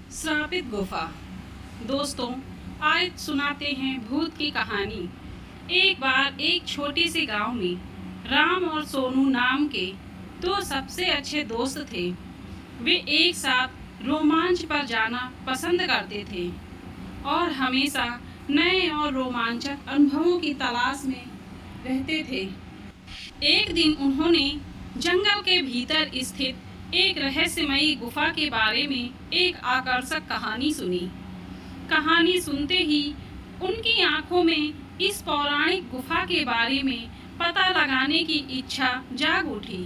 श्रापित गुफा। दोस्तों, आज सुनाते हैं भूत की कहानी। एक बार एक छोटे से गांव में राम और सोनू नाम के दो सबसे अच्छे दोस्त थे। वे एक साथ रोमांच पर जाना पसंद करते थे और हमेशा नए और रोमांचक अनुभवों की तलाश में रहते थे। एक दिन उन्होंने जंगल के भीतर स्थित एक रहस्यमयी गुफा के बारे में एक आकर्षक कहानी सुनी। कहानी सुनते ही उनकी आंखों में इस पौराणिक गुफा के बारे में पता लगाने की इच्छा जाग उठी।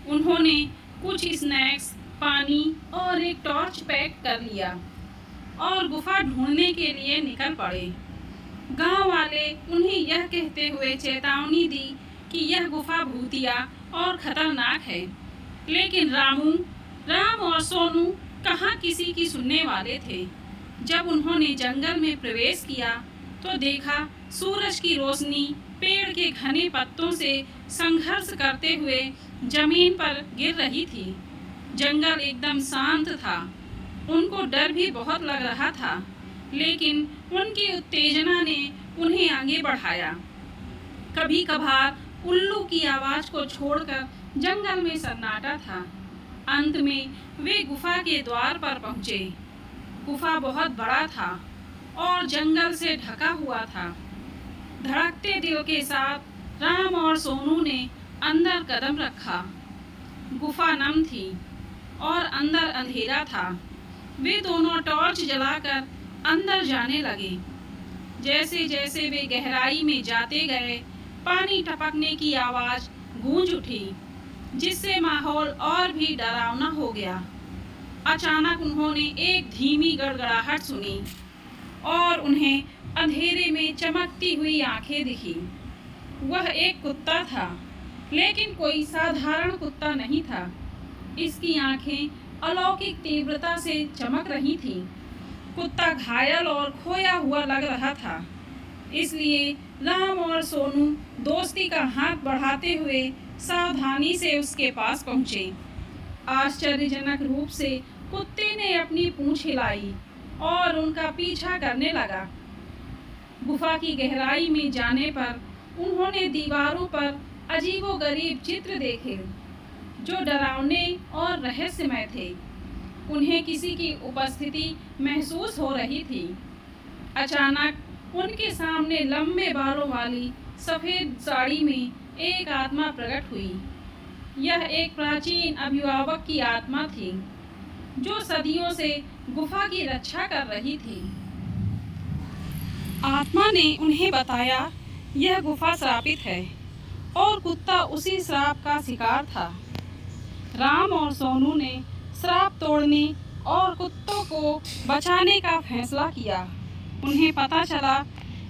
उन्होंने कुछ स्नैक्स, पानी और एक टॉर्च पैक कर लिया और गुफा ढूंढने के लिए निकल पड़े। गांव वाले उन्हें यह कहते हुए चेतावनी दी कि यह गुफा भूतिया और खतरनाक है, लेकिन राम और सोनू कहाँ किसी की सुनने वाले थे। जब उन्होंने जंगल में प्रवेश किया तो देखा सूरज की रोशनी पेड़ के घने पत्तों से संघर्ष करते हुए जमीन पर गिर रही थी। जंगल एकदम शांत था। उनको डर भी बहुत लग रहा था, लेकिन उनकी उत्तेजना ने उन्हें आगे बढ़ाया। कभी कभार उल्लू की आवाज को छोड़कर जंगल में सन्नाटा था। अंत में वे गुफा के द्वार पर पहुंचे। गुफा बहुत बड़ा था और जंगल से ढका हुआ था। धड़कते दिल के साथ राम और सोनू ने अंदर कदम रखा। गुफा नम थी और अंदर अंधेरा था। वे दोनों टॉर्च जलाकर अंदर जाने लगे। जैसे जैसे वे गहराई में जाते गए, पानी टपकने की आवाज गूंज उठी, जिससे माहौल और भी डरावना हो गया। अचानक उन्होंने एक धीमी गड़गड़ाहट सुनी और उन्हें अंधेरे में चमकती हुई आंखें दिखी। वह एक कुत्ता था, लेकिन कोई साधारण कुत्ता नहीं था। इसकी आंखें अलौकिक तीव्रता से चमक रही थीं। कुत्ता घायल और खोया हुआ लग रहा था, इसलिए राम और सोनू दोस्ती का हाथ बढ़ाते हुए सावधानी से उसके पास पहुंचे। आश्चर्यजनक रूप से कुत्ते ने अपनी पूंछ हिलाई और उनका पीछा करने लगा। गुफा की गहराई में जाने पर उन्होंने दीवारों पर अजीबोगरीब चित्र देखे, जो डरावने और रहस्यमय थे। उन्हें किसी की उपस्थिति महसूस हो रही थी। अचानक उनके सामने लंबे बालों वाली सफेद साड़ी में एक आत्मा प्रकट हुई। यह एक प्राचीन अभिभावक की आत्मा थी, जो सदियों से गुफा की रक्षा कर रही थी। आत्मा ने उन्हें बताया, यह गुफा श्रापित है और कुत्ता उसी श्राप का शिकार था। राम और सोनू ने श्राप तोड़ने और कुत्तों को बचाने का फैसला किया। उन्हें पता चला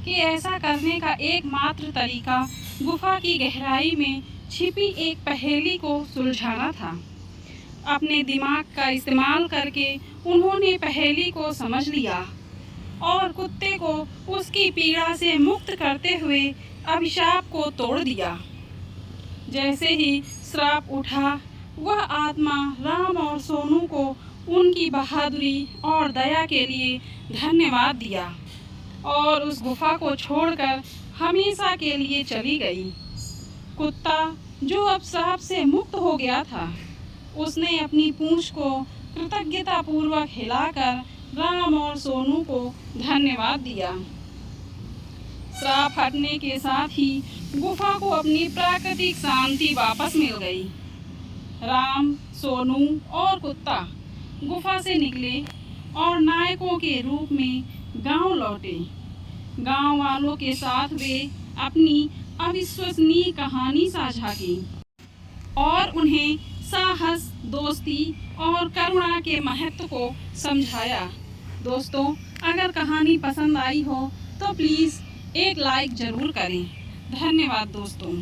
कि ऐसा करने का एकमात्र तरीका गुफा की गहराई में छिपी एक पहेली को सुलझाना था। अपने दिमाग का इस्तेमाल करके उन्होंने पहेली को समझ लिया और कुत्ते को उसकी पीड़ा से मुक्त करते हुए अभिशाप को तोड़ दिया। जैसे ही श्राप उठा, वह आत्मा राम और सोनू को उनकी बहादुरी और दया के लिए धन्यवाद दिया और उस गुफा को छोड़कर हमेशा के लिए चली गई। कुत्ता, जो अब श्राप से मुक्त हो गया था, उसने अपनी पूंछ को कृतज्ञतापूर्वक हिलाकर राम और सोनू को धन्यवाद दिया। श्राप हटने के साथ ही गुफा को अपनी प्राकृतिक शांति वापस मिल गई। राम, सोनू और कुत्ता गुफा से निकले और नायकों के रूप में गांव लौटे। गांव वालों के साथ वे अपनी अविश्वसनीय कहानी साझा की और उन्हें साहस, दोस्ती और करुणा के महत्व को समझाया। दोस्तों, अगर कहानी पसंद आई हो तो प्लीज़ एक लाइक ज़रूर करें। धन्यवाद दोस्तों।